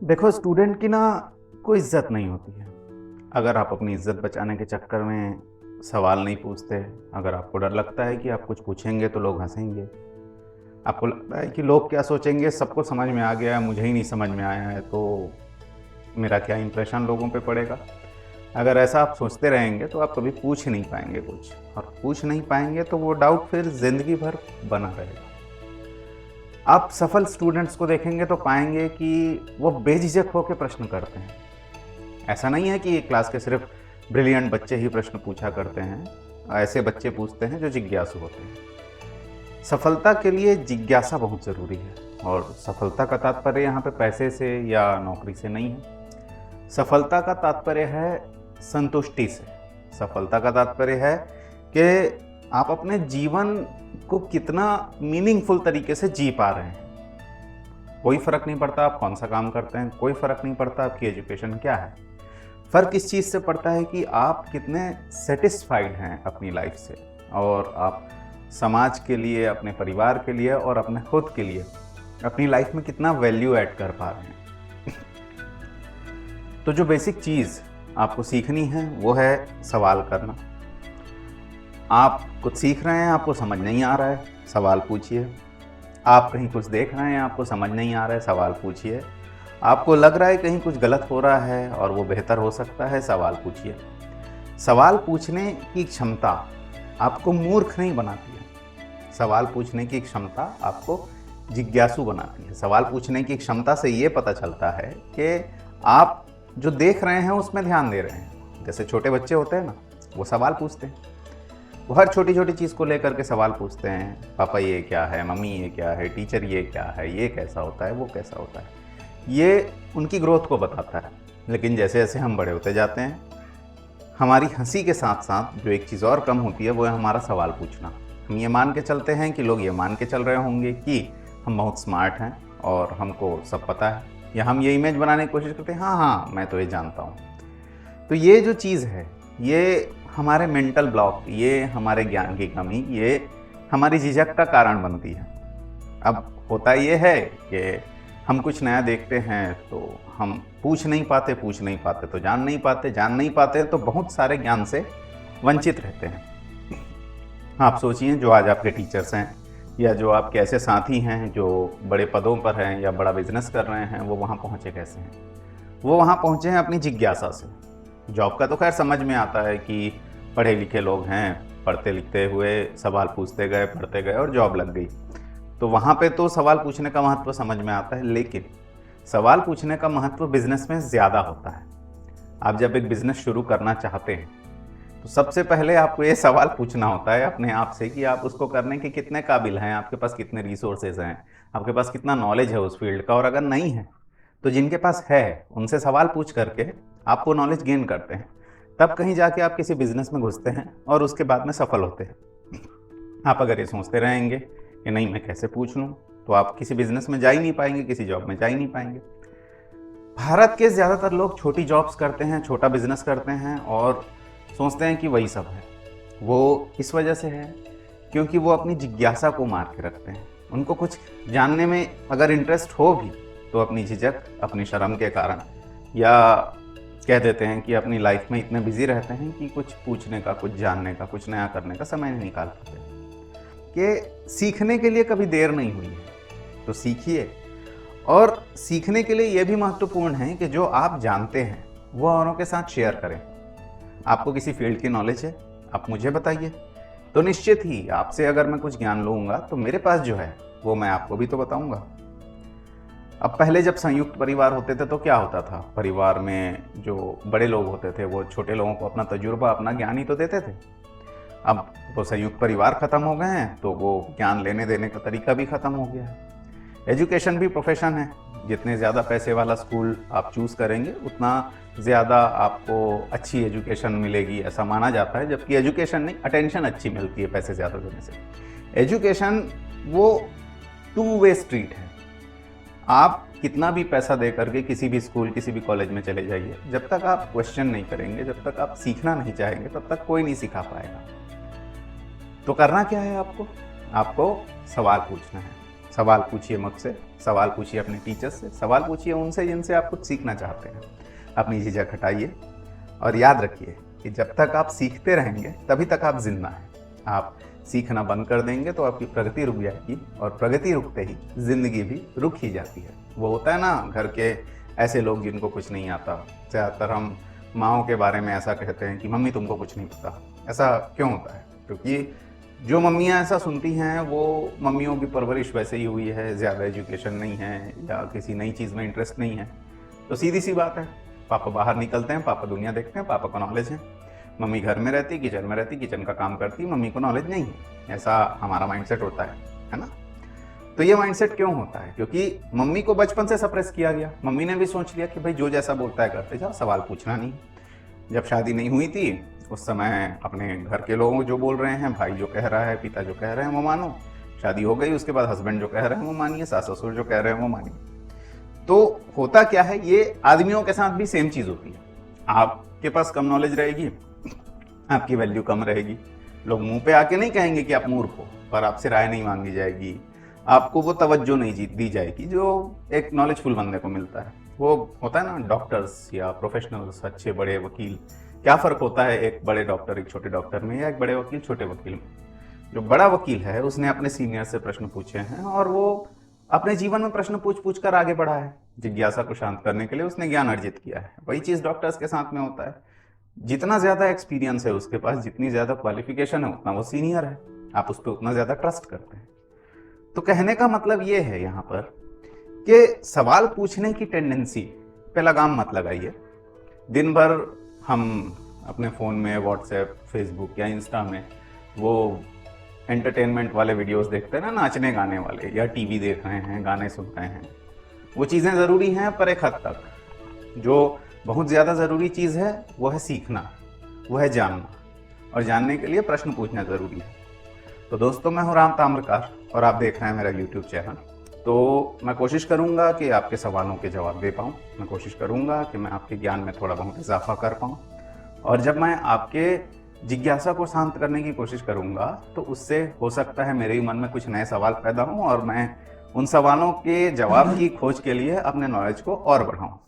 देखो, स्टूडेंट की ना कोई इज्जत नहीं होती है अगर आप अपनी इज्जत बचाने के चक्कर में सवाल नहीं पूछते। अगर आपको डर लगता है कि आप कुछ पूछेंगे तो लोग हंसेंगे, आपको लगता है कि लोग क्या सोचेंगे, सबको समझ में आ गया है, मुझे ही नहीं समझ में आया है, तो मेरा क्या इंप्रेशन लोगों पे पड़ेगा। अगर ऐसा आप सोचते रहेंगे तो आप कभी पूछ नहीं पाएंगे कुछ, और पूछ नहीं पाएंगे तो वो डाउट फिर ज़िंदगी भर बना रहेगा। आप सफल स्टूडेंट्स को देखेंगे तो पाएंगे कि वो बेझिझक होकर प्रश्न करते हैं। ऐसा नहीं है कि क्लास के सिर्फ ब्रिलियंट बच्चे ही प्रश्न पूछा करते हैं, ऐसे बच्चे पूछते हैं जो जिज्ञासु होते हैं। सफलता के लिए जिज्ञासा बहुत ज़रूरी है, और सफलता का तात्पर्य यहाँ पे पैसे से या नौकरी से नहीं है। सफलता का तात्पर्य है संतुष्टि से। सफलता का तात्पर्य है कि आप अपने जीवन को कितना मीनिंगफुल तरीके से जी पा रहे हैं। कोई फ़र्क नहीं पड़ता आप कौन सा काम करते हैं, कोई फ़र्क नहीं पड़ता आपकी एजुकेशन क्या है। फ़र्क इस चीज़ से पड़ता है कि आप कितने सेटिस्फाइड हैं अपनी लाइफ से, और आप समाज के लिए, अपने परिवार के लिए और अपने खुद के लिए अपनी लाइफ में कितना वैल्यू ऐड कर पा रहे हैं। तो जो बेसिक चीज़ आपको सीखनी है वो है सवाल करना। आप कुछ सीख रहे हैं, आपको समझ नहीं आ रहा है, सवाल पूछिए। आप कहीं कुछ देख रहे हैं, आपको समझ नहीं आ रहा है, सवाल पूछिए। आपको लग रहा है कहीं कुछ गलत हो रहा है और वो बेहतर हो सकता है, सवाल पूछिए। सवाल पूछने की क्षमता आपको मूर्ख नहीं बनाती है। सवाल पूछने की क्षमता आपको जिज्ञासु बनाती है। सवाल पूछने की क्षमता से ये पता चलता है कि आप जो देख रहे हैं उसमें ध्यान दे रहे हैं। जैसे छोटे बच्चे होते हैं ना, वो सवाल पूछते हैं, वो हर छोटी छोटी चीज़ को लेकर के सवाल पूछते हैं। पापा ये क्या है, मम्मी ये क्या है, टीचर ये क्या है, ये कैसा होता है, वो कैसा होता है। ये उनकी ग्रोथ को बताता है। लेकिन जैसे जैसे हम बड़े होते जाते हैं, हमारी हंसी के साथ साथ जो एक चीज़ और कम होती है वो है हमारा सवाल पूछना। हम ये मान के चलते हैं कि लोग ये मान के चल रहे होंगे कि हम बहुत स्मार्ट हैं और हमको सब पता है, या हम ये इमेज बनाने की कोशिश करते हैं, हाँ हाँ मैं तो ये जानता हूँ। तो ये जो चीज़ है, ये हमारे मेंटल ब्लॉक, ये हमारे ज्ञान की कमी, ये हमारी झिझक का कारण बनती है। अब होता ये है कि हम कुछ नया देखते हैं तो हम पूछ नहीं पाते तो जान नहीं पाते तो बहुत सारे ज्ञान से वंचित रहते हैं। आप सोचिए, जो आज आपके टीचर्स हैं या जो आपके ऐसे साथी हैं जो बड़े पदों पर हैं या बड़ा बिजनेस कर रहे हैं, वो वहाँ पहुँचे कैसे हैं? वो वहाँ पहुँचे हैं अपनी जिज्ञासा से। जॉब का तो खैर समझ में आता है कि पढ़े लिखे लोग हैं, पढ़ते लिखते हुए सवाल पूछते गए, पढ़ते गए और जॉब लग गई, तो वहाँ पे तो सवाल पूछने का महत्व समझ में आता है। लेकिन सवाल पूछने का महत्व बिजनेस में ज़्यादा होता है। आप जब एक बिज़नेस शुरू करना चाहते हैं तो सबसे पहले आपको ये सवाल पूछना होता है अपने आप से कि आप उसको करने के कितने काबिल हैं, आपके पास कितने रिसोर्सेज हैं, आपके पास कितना नॉलेज है उस फील्ड का। और अगर नहीं है तो जिनके पास है उनसे सवाल पूछ करके आप वो नॉलेज गेन करते हैं। तब कहीं जाके आप किसी बिजनेस में घुसते हैं और उसके बाद में सफल होते हैं। आप अगर ये सोचते रहेंगे कि नहीं मैं कैसे पूछ लूँ, तो आप किसी बिजनेस में जा ही नहीं पाएंगे, किसी जॉब में जा ही नहीं पाएंगे। भारत के ज़्यादातर लोग छोटी जॉब्स करते हैं, छोटा बिजनेस करते हैं और सोचते हैं कि वही सब है। वो इस वजह से है क्योंकि वो अपनी जिज्ञासा को मार के रखते हैं। उनको कुछ जानने में अगर इंटरेस्ट हो भी तो अपनी झिझक, अपनी शर्म के कारण, या कह देते हैं कि अपनी लाइफ में इतने बिजी रहते हैं कि कुछ पूछने का, कुछ जानने का, कुछ नया करने का समय नहीं निकाल पाते। कि सीखने के लिए कभी देर नहीं हुई है तो सीखिए। और सीखने के लिए यह भी महत्वपूर्ण है कि जो आप जानते हैं वो औरों के साथ शेयर करें। आपको किसी फील्ड की नॉलेज है, आप मुझे बताइए, तो निश्चित ही आपसे अगर मैं कुछ ज्ञान लूँगा तो मेरे पास जो है वो मैं आपको भी तो बताऊँगा। अब पहले जब संयुक्त परिवार होते थे तो क्या होता था, परिवार में जो बड़े लोग होते थे वो छोटे लोगों को अपना तजुर्बा, अपना ज्ञान ही तो देते थे। अब वो संयुक्त परिवार ख़त्म हो गए हैं तो वो ज्ञान लेने देने का तरीका भी ख़त्म हो गया है। एजुकेशन भी प्रोफेशन है। जितने ज़्यादा पैसे वाला स्कूल आप चूज़ करेंगे उतना ज़्यादा आपको अच्छी एजुकेशन मिलेगी, ऐसा माना जाता है। जबकि एजुकेशन नहीं, अटेंशन अच्छी मिलती है पैसे ज़्यादा देने से। एजुकेशन वो टू वे स्ट्रीट है। आप कितना भी पैसा दे करके किसी भी स्कूल, किसी भी कॉलेज में चले जाइए, जब तक आप क्वेश्चन नहीं करेंगे, जब तक आप सीखना नहीं चाहेंगे, तब तक कोई नहीं सिखा पाएगा। तो करना क्या है आपको? आपको सवाल पूछना है। सवाल पूछिए मुझसे, सवाल पूछिए अपने टीचर्स से, सवाल पूछिए उनसे जिनसे आप कुछ सीखना चाहते हैं। अपनी झिझक हटाइए और याद रखिए कि जब तक आप सीखते रहेंगे तभी तक आप जिंदा हैं। आप सीखना बंद कर देंगे तो आपकी प्रगति रुक जाएगी, और प्रगति रुकते ही जिंदगी भी रुक ही जाती है। वो होता है ना, घर के ऐसे लोग जिनको कुछ नहीं आता। ज़्यादातर हम माँओं के बारे में ऐसा कहते हैं कि मम्मी तुमको कुछ नहीं पता। ऐसा क्यों होता है? क्योंकि जो मम्मियाँ ऐसा सुनती हैं वो मम्मियों की परवरिश वैसे ही हुई है, ज़्यादा एजुकेशन नहीं है या किसी नई चीज़ में इंटरेस्ट नहीं है। तो सीधी सी बात है, पापा बाहर निकलते हैं, पापा दुनिया देखते हैं, पापा को नॉलेज है। मम्मी घर में रहती, किचन में रहती, किचन का काम करती, मम्मी को नॉलेज नहीं है। ऐसा हमारा माइंडसेट होता है ना? तो ये माइंडसेट क्यों होता है? क्योंकि मम्मी को बचपन से सप्रेस किया गया। मम्मी ने भी सोच लिया कि भाई जो जैसा बोलता है करते जाओ, सवाल पूछना नहीं। जब शादी नहीं हुई थी उस समय अपने घर के लोगों जो बोल रहे हैं, भाई जो कह रहा है, पिता जो कह रहे हैं वो मानो। शादी हो गई उसके बाद हस्बैंड जो कह रहे हैं वो मानिए, सास ससुर जो कह रहे हैं वो मानिए। तो होता क्या है, ये आदमियों के साथ भी सेम चीज़ होती है। आपके पास कम नॉलेज रहेगी, आपकी वैल्यू कम रहेगी। लोग मुंह पे आके नहीं कहेंगे कि आप मूर्ख हो, पर आपसे राय नहीं मांगी जाएगी, आपको वो तवज्जो नहीं दी जाएगी जो एक नॉलेजफुल बंदे को मिलता है। वो होता है ना, डॉक्टर्स या प्रोफेशनल्स, अच्छे बड़े वकील, क्या फ़र्क होता है एक बड़े डॉक्टर एक छोटे डॉक्टर में, या एक बड़े वकील छोटे वकील में? जो बड़ा वकील है उसने अपने सीनियर से प्रश्न पूछे हैं और वो अपने जीवन में प्रश्न पूछ पूछ कर आगे बढ़ा है। जिज्ञासा को शांत करने के लिए उसने ज्ञान अर्जित किया है। वही चीज़ डॉक्टर्स के साथ में होता है। जितना ज़्यादा एक्सपीरियंस है उसके पास, जितनी ज़्यादा क्वालिफिकेशन है, उतना वो सीनियर है, आप उस पर उतना ज़्यादा ट्रस्ट करते हैं। तो कहने का मतलब ये है यहाँ पर कि सवाल पूछने की टेंडेंसी पे लगाम मत लगाइए। दिन भर हम अपने फ़ोन में व्हाट्सएप, फेसबुक या इंस्टा में वो एंटरटेनमेंट वाले वीडियोस देखते हैं ना, नाचने गाने वाले, या टीवी देख रहे हैं, गाने सुन रहे हैं। वो चीज़ें ज़रूरी हैं पर एक हद तक। जो बहुत ज़्यादा ज़रूरी चीज़ है वो है सीखना, वो है जानना, और जानने के लिए प्रश्न पूछना ज़रूरी है। तो दोस्तों, मैं हूँ राम ताम्रकार और आप देख रहे हैं मेरा यूट्यूब चैनल। तो मैं कोशिश करूँगा कि आपके सवालों के जवाब दे पाऊँ। मैं कोशिश करूँगा कि मैं आपके ज्ञान में थोड़ा बहुत इजाफा कर पाऊँ, और जब मैं आपके जिज्ञासा को शांत करने की कोशिश करूँगा तो उससे हो सकता है मेरे ही मन में कुछ नए सवाल पैदा हों और मैं उन सवालों के जवाब की खोज के लिए अपने नॉलेज को और बढ़ाऊँ।